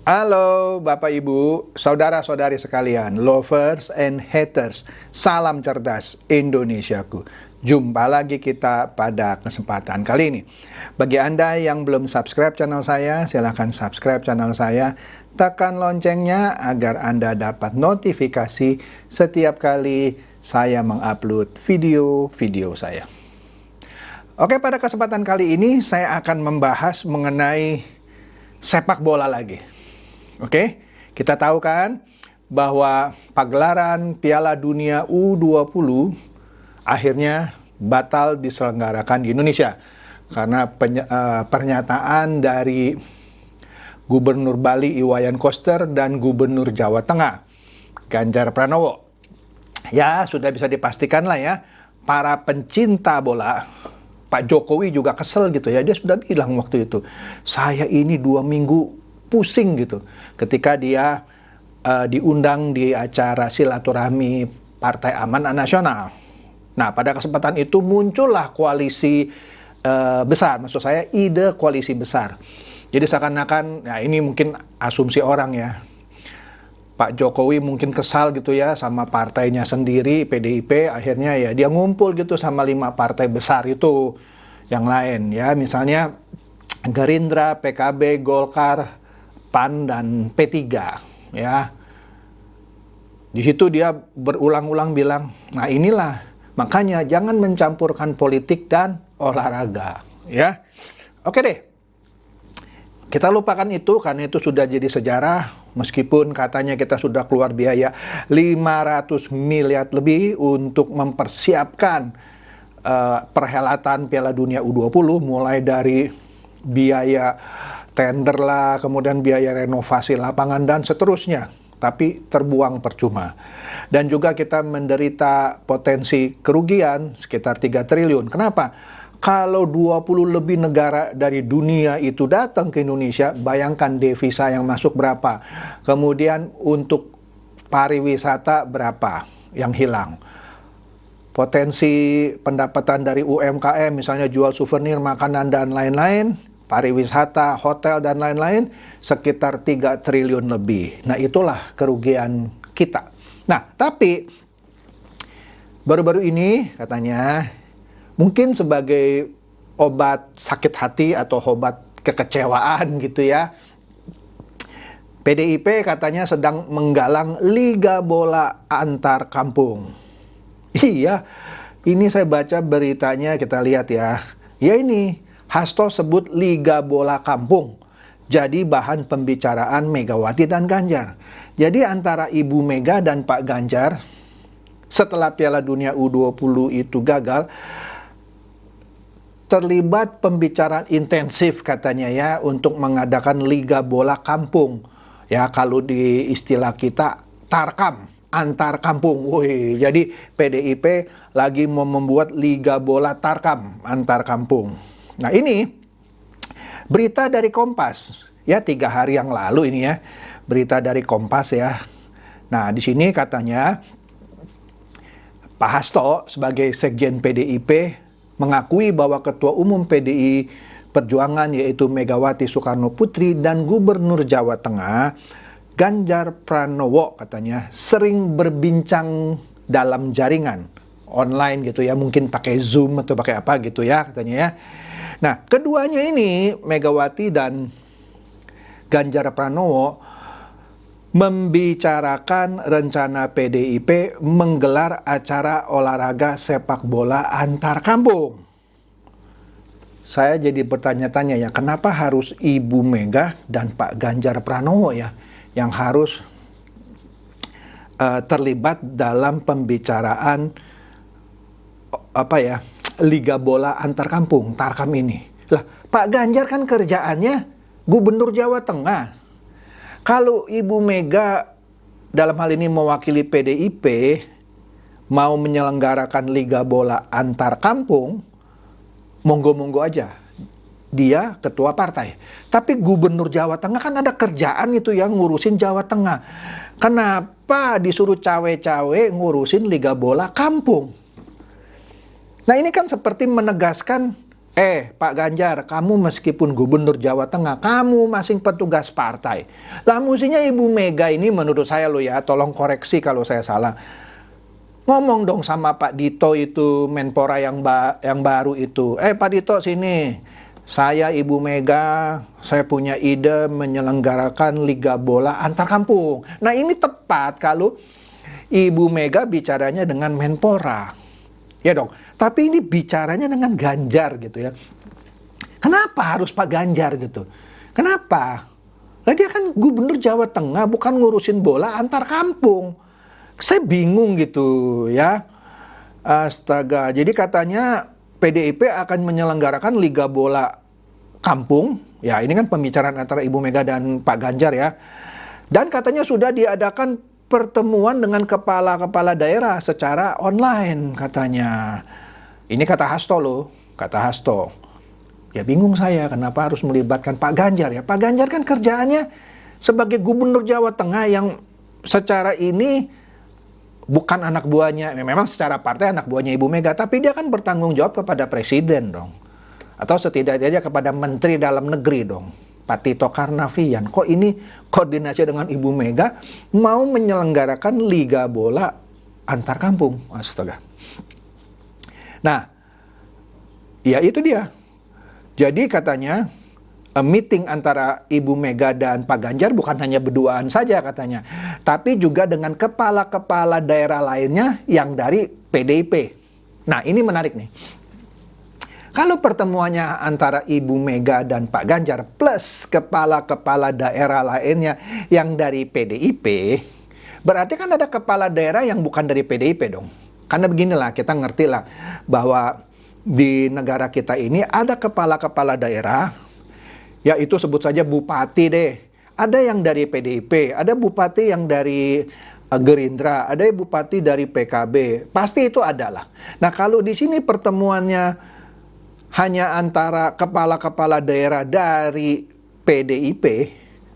Halo Bapak Ibu, saudara-saudari sekalian, lovers and haters, salam cerdas Indonesiaku. Jumpa lagi kita pada kesempatan kali ini. Bagi Anda yang belum subscribe channel saya, silahkan subscribe channel saya. Tekan loncengnya agar Anda dapat notifikasi setiap kali saya mengupload video-video saya. Oke, pada kesempatan kali ini saya akan membahas mengenai sepak bola lagi. Oke, kita tahu kan bahwa pagelaran Piala Dunia U20 akhirnya batal diselenggarakan di Indonesia karena pernyataan dari Gubernur Bali Iwayan Koster dan Gubernur Jawa Tengah Ganjar Pranowo. Ya, sudah bisa dipastikan lah ya, para pencinta bola, Pak Jokowi juga kesel gitu ya. Dia sudah bilang waktu itu, saya ini 2 minggu pusing gitu ketika dia diundang di acara silaturahmi Partai Amanat Nasional. Nah, pada kesempatan itu muncullah koalisi besar, maksud saya ide koalisi besar. Jadi seakan-akan, ya ini mungkin asumsi orang ya, Pak Jokowi mungkin kesal gitu ya sama partainya sendiri, PDIP, akhirnya ya dia ngumpul gitu sama 5 partai besar itu yang lain ya, misalnya Gerindra, PKB, Golkar, PAN, dan P3 ya. Di situ dia berulang-ulang bilang, nah inilah makanya jangan mencampurkan politik dan olahraga ya. Oke deh, kita lupakan itu karena itu sudah jadi sejarah. Meskipun katanya kita sudah keluar biaya 500 miliar lebih untuk mempersiapkan perhelatan Piala Dunia U20, mulai dari biaya tender lah, kemudian biaya renovasi lapangan dan seterusnya, tapi terbuang percuma. Dan juga kita menderita potensi kerugian sekitar 3 triliun. Kenapa? Kalau 20 lebih negara dari dunia itu datang ke Indonesia, bayangkan devisa yang masuk berapa. Kemudian untuk pariwisata berapa yang hilang. Potensi pendapatan dari UMKM, misalnya jual souvenir, makanan, dan lain-lain, pariwisata, hotel, dan lain-lain, sekitar 3 triliun lebih. Nah, itulah kerugian kita. Nah, tapi baru-baru ini katanya, mungkin sebagai obat sakit hati atau obat kekecewaan gitu ya, PDIP katanya sedang menggalang liga bola antar kampung. Iya, ini saya baca beritanya, kita lihat ya. Ya ini, Hasto sebut liga bola kampung jadi bahan pembicaraan Megawati dan Ganjar. Jadi antara Ibu Mega dan Pak Ganjar setelah Piala Dunia U20 itu gagal, terlibat pembicaraan intensif katanya ya untuk mengadakan liga bola kampung. Ya kalau di istilah kita tarkam, antar kampung. Wih, jadi PDIP lagi mau membuat liga bola tarkam antar kampung. Nah ini berita dari Kompas ya, 3 hari yang lalu ini ya, berita dari Kompas ya. Nah di sini katanya Pak Hasto sebagai Sekjen PDIP mengakui bahwa Ketua Umum PDI Perjuangan yaitu Megawati Soekarno Putri dan Gubernur Jawa Tengah Ganjar Pranowo katanya sering berbincang dalam jaringan online gitu ya, mungkin pakai Zoom atau pakai apa gitu ya katanya ya. Nah, keduanya ini, Megawati dan Ganjar Pranowo, membicarakan rencana PDIP menggelar acara olahraga sepak bola antar kampung. Saya jadi bertanya-tanya ya, kenapa harus Ibu Mega dan Pak Ganjar Pranowo ya yang harus terlibat dalam pembicaraan apa ya, liga bola antar kampung, tarkam ini. Lah, Pak Ganjar kan kerjaannya Gubernur Jawa Tengah. Kalau Ibu Mega dalam hal ini mewakili PDIP mau menyelenggarakan liga bola antar kampung, monggo-monggo aja. Dia ketua partai. Tapi Gubernur Jawa Tengah kan ada kerjaan itu yang ngurusin Jawa Tengah. Kenapa disuruh cawe-cawe ngurusin liga bola kampung? Nah ini kan seperti menegaskan Pak Ganjar, kamu meskipun gubernur Jawa Tengah, kamu masih petugas partai. Lah mestinya Ibu Mega ini menurut saya loh ya, tolong koreksi kalau saya salah. Ngomong dong sama Pak Dito itu, Menpora yang baru itu. Pak Dito sini, saya Ibu Mega, saya punya ide menyelenggarakan Liga Bola antar kampung. Nah ini tepat kalau Ibu Mega bicaranya dengan Menpora. Ya dong, tapi ini bicaranya dengan Ganjar gitu ya. Kenapa harus Pak Ganjar gitu? Kenapa? Lah dia kan gubernur Jawa Tengah, bukan ngurusin bola antar kampung. Saya bingung gitu ya. Astaga, jadi katanya PDIP akan menyelenggarakan Liga Bola Kampung. Ya ini kan pembicaraan antara Ibu Mega dan Pak Ganjar ya. Dan katanya sudah diadakan pertemuan dengan kepala-kepala daerah secara online katanya. Ini kata Hasto loh, kata Hasto. Ya bingung saya kenapa harus melibatkan Pak Ganjar ya. Pak Ganjar kan kerjaannya sebagai gubernur Jawa Tengah yang secara ini bukan anak buahnya, memang secara partai anak buahnya Ibu Mega, tapi dia kan bertanggung jawab kepada presiden dong. Atau setidaknya kepada menteri dalam negeri dong. Pak Tito Karnavian, kok ini koordinasi dengan Ibu Mega mau menyelenggarakan Liga Bola antar kampung. Astaga. Nah, ya itu dia. Jadi katanya meeting antara Ibu Mega dan Pak Ganjar bukan hanya berduaan saja katanya, tapi juga dengan kepala-kepala daerah lainnya yang dari PDIP. Nah, ini menarik nih. Kalau pertemuannya antara Ibu Mega dan Pak Ganjar plus kepala-kepala daerah lainnya yang dari PDIP, berarti kan ada kepala daerah yang bukan dari PDIP dong. Karena beginilah, kita ngerti lah bahwa di negara kita ini ada kepala-kepala daerah, yaitu sebut saja bupati deh. Ada yang dari PDIP, ada bupati yang dari Gerindra, ada bupati dari PKB. Pasti itu adalah. Nah kalau di sini pertemuannya hanya antara kepala-kepala daerah dari PDIP,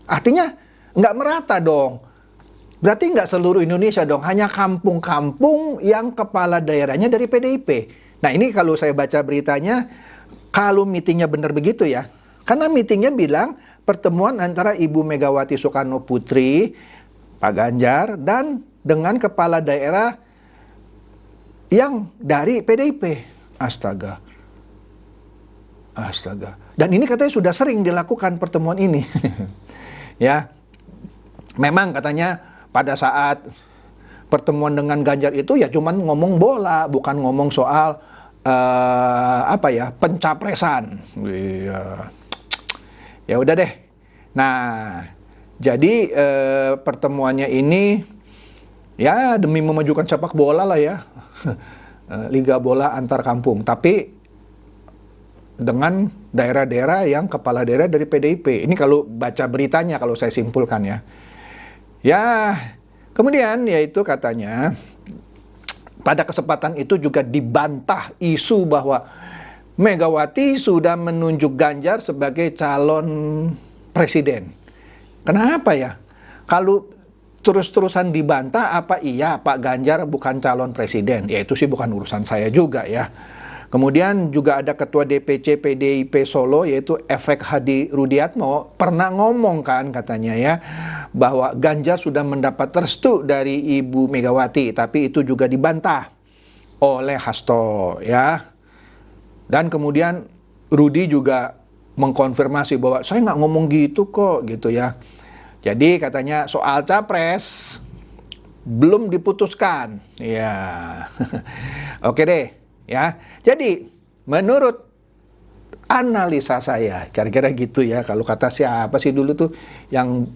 artinya nggak merata dong. Berarti nggak seluruh Indonesia dong, hanya kampung-kampung yang kepala daerahnya dari PDIP. Nah ini kalau saya baca beritanya, kalau meetingnya benar begitu ya. Karena meetingnya bilang pertemuan antara Ibu Megawati Soekarno Putri, Pak Ganjar, dan dengan kepala daerah yang dari PDIP. Astaga. Dan ini katanya sudah sering dilakukan pertemuan ini. Ya. Memang katanya pada saat pertemuan dengan Ganjar itu ya cuman ngomong bola, bukan ngomong soal pencapresan. Iya. Ya udah deh. Nah, jadi pertemuannya ini ya demi memajukan sepak bola lah ya. Liga bola antar kampung, tapi dengan daerah-daerah yang kepala daerah dari PDIP. Ini kalau baca beritanya, kalau saya simpulkan ya. Ya, kemudian yaitu katanya pada kesempatan itu juga dibantah isu bahwa Megawati sudah menunjuk Ganjar sebagai calon presiden. Kenapa ya? Kalau terus-terusan dibantah, apa iya Pak Ganjar bukan calon presiden? Ya itu sih bukan urusan saya juga ya. Kemudian juga ada Ketua DPC PDIP Solo yaitu Efek Hadi Rudiatmo pernah ngomong kan katanya ya bahwa Ganjar sudah mendapat restu dari Ibu Megawati, tapi itu juga dibantah oleh Hasto ya. Dan kemudian Rudi juga mengkonfirmasi bahwa saya nggak ngomong gitu kok gitu ya. Jadi katanya soal capres belum diputuskan ya. Oke deh. Ya, jadi menurut analisa saya, kira-kira gitu ya, kalau kata siapa sih dulu tuh yang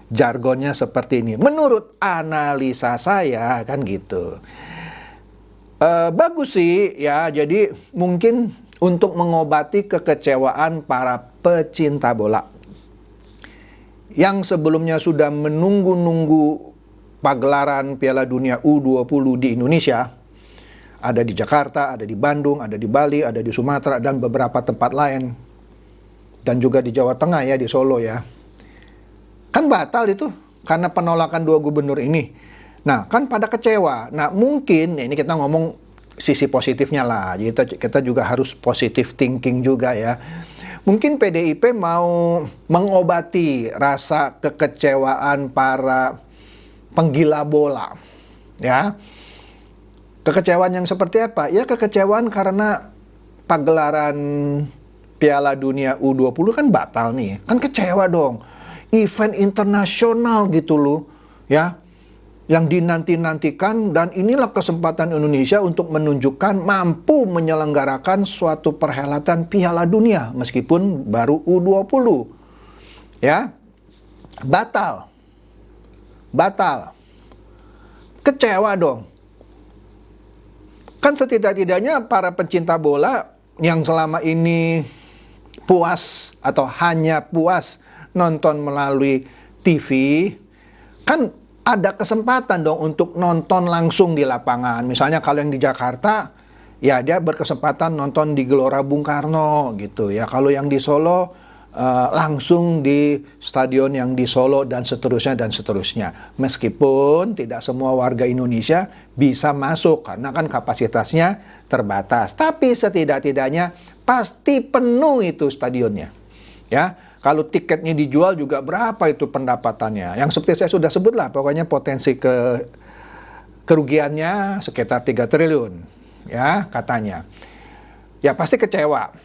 jargonnya seperti ini. Menurut analisa saya kan gitu. Bagus sih ya, jadi mungkin untuk mengobati kekecewaan para pecinta bola yang sebelumnya sudah menunggu-nunggu pagelaran Piala Dunia U20 di Indonesia. Ada di Jakarta, ada di Bandung, ada di Bali, ada di Sumatera, dan beberapa tempat lain. Dan juga di Jawa Tengah ya, di Solo ya. Kan batal itu, karena penolakan dua gubernur ini. Nah, kan pada kecewa. Nah, mungkin, ini kita ngomong sisi positifnya lah. Jadi kita juga harus positive thinking juga ya. Mungkin PDIP mau mengobati rasa kekecewaan para penggila bola. Ya. Kekecewaan yang seperti apa? Ya kekecewaan karena pagelaran Piala Dunia U20 kan batal nih. Kan kecewa dong. Event internasional gitu loh. Ya. Yang dinanti-nantikan, dan inilah kesempatan Indonesia untuk menunjukkan mampu menyelenggarakan suatu perhelatan Piala Dunia meskipun baru U20. Ya. Batal. Kecewa dong. Kan setidak-tidaknya para pencinta bola yang selama ini puas atau hanya puas nonton melalui TV, kan ada kesempatan dong untuk nonton langsung di lapangan. Misalnya kalau yang di Jakarta, ya dia berkesempatan nonton di Gelora Bung Karno gitu ya. Kalau yang di Solo, langsung di stadion yang di Solo dan seterusnya. Meskipun tidak semua warga Indonesia bisa masuk karena kan kapasitasnya terbatas. Tapi setidak-tidaknya pasti penuh itu stadionnya. Ya. Kalau tiketnya dijual juga berapa itu pendapatannya. Yang seperti saya sudah sebut lah, pokoknya potensi kerugiannya sekitar 3 triliun. Ya, katanya. Ya, pasti kecewa.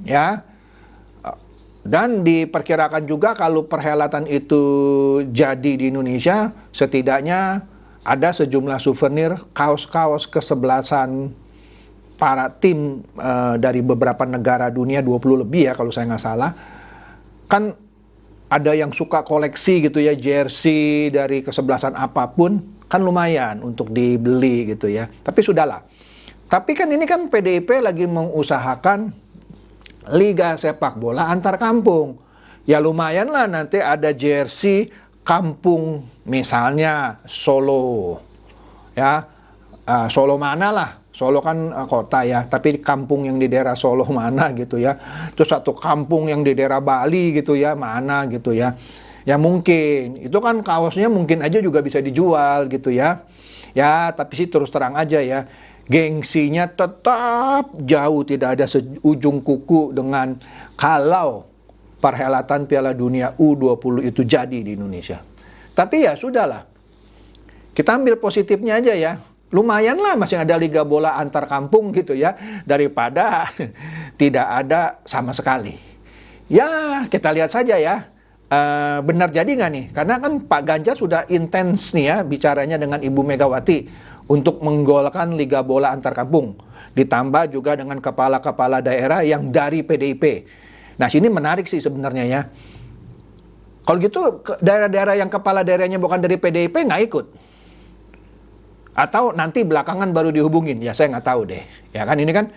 Ya. Dan diperkirakan juga kalau perhelatan itu jadi di Indonesia, setidaknya ada sejumlah souvenir kaos-kaos kesebelasan para tim dari beberapa negara dunia, 20 lebih ya kalau saya nggak salah. Kan ada yang suka koleksi gitu ya, jersey dari kesebelasan apapun, kan lumayan untuk dibeli gitu ya. Tapi sudahlah. Tapi kan ini kan PDIP lagi mengusahakan liga sepak bola antar kampung. Ya lumayan lah nanti ada jersey kampung, misalnya Solo. Ya, Solo mana lah. Solo kan kota ya, tapi kampung yang di daerah Solo mana gitu ya. Terus satu kampung yang di daerah Bali gitu ya, mana gitu ya. Ya mungkin, itu kan kaosnya mungkin aja juga bisa dijual gitu ya. Ya, tapi sih terus terang aja ya, gengsinya tetap jauh tidak ada seujung kuku dengan kalau perhelatan Piala Dunia U20 itu jadi di Indonesia. Tapi ya sudahlah, kita ambil positifnya aja ya. Lumayan lah masih ada liga bola antar kampung gitu ya, daripada tidak ada sama sekali. Ya kita lihat saja ya, benar jadi nggak nih? Karena kan Pak Ganjar sudah intens nih ya bicaranya dengan Ibu Megawati untuk menggolkan liga bola antar kampung. Ditambah juga dengan kepala-kepala daerah yang dari PDIP. Nah sini menarik sih sebenarnya ya. Kalau gitu daerah-daerah yang kepala daerahnya bukan dari PDIP nggak ikut. Atau nanti belakangan baru dihubungin, ya saya nggak tahu deh. Ya kan ini kan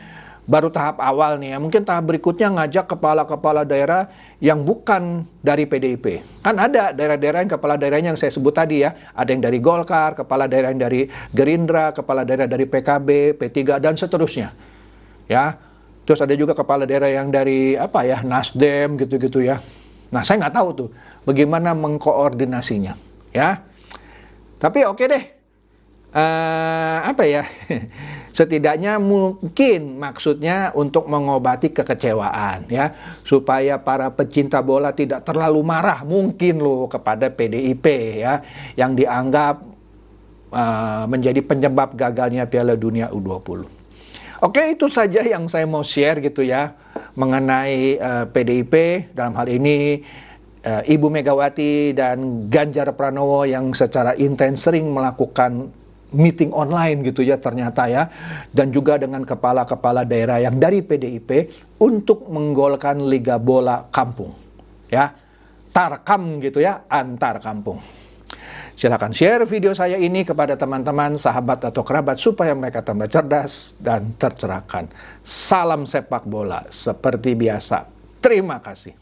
baru tahap awal nih ya. Mungkin tahap berikutnya ngajak kepala-kepala daerah yang bukan dari PDIP. Kan ada daerah-daerah yang kepala daerahnya yang saya sebut tadi ya. Ada yang dari Golkar, kepala daerah yang dari Gerindra, kepala daerah dari PKB, P3 dan seterusnya. Ya. Terus ada juga kepala daerah yang dari apa ya, Nasdem gitu-gitu ya. Nah saya nggak tahu tuh bagaimana mengkoordinasinya. Ya. Tapi oke deh. Apa ya, setidaknya mungkin maksudnya untuk mengobati kekecewaan ya, supaya para pecinta bola tidak terlalu marah mungkin loh kepada PDIP ya, yang dianggap menjadi penyebab gagalnya Piala Dunia U20. Oke, itu saja yang saya mau share gitu ya mengenai PDIP, dalam hal ini Ibu Megawati dan Ganjar Pranowo yang secara intens sering melakukan meeting online gitu ya ternyata ya, dan juga dengan kepala-kepala daerah yang dari PDIP untuk menggolkan liga bola kampung ya, tarkam gitu ya, antar kampung. Silakan share video saya ini kepada teman-teman, sahabat atau kerabat supaya mereka tambah cerdas dan tercerahkan. Salam sepak bola seperti biasa. Terima kasih.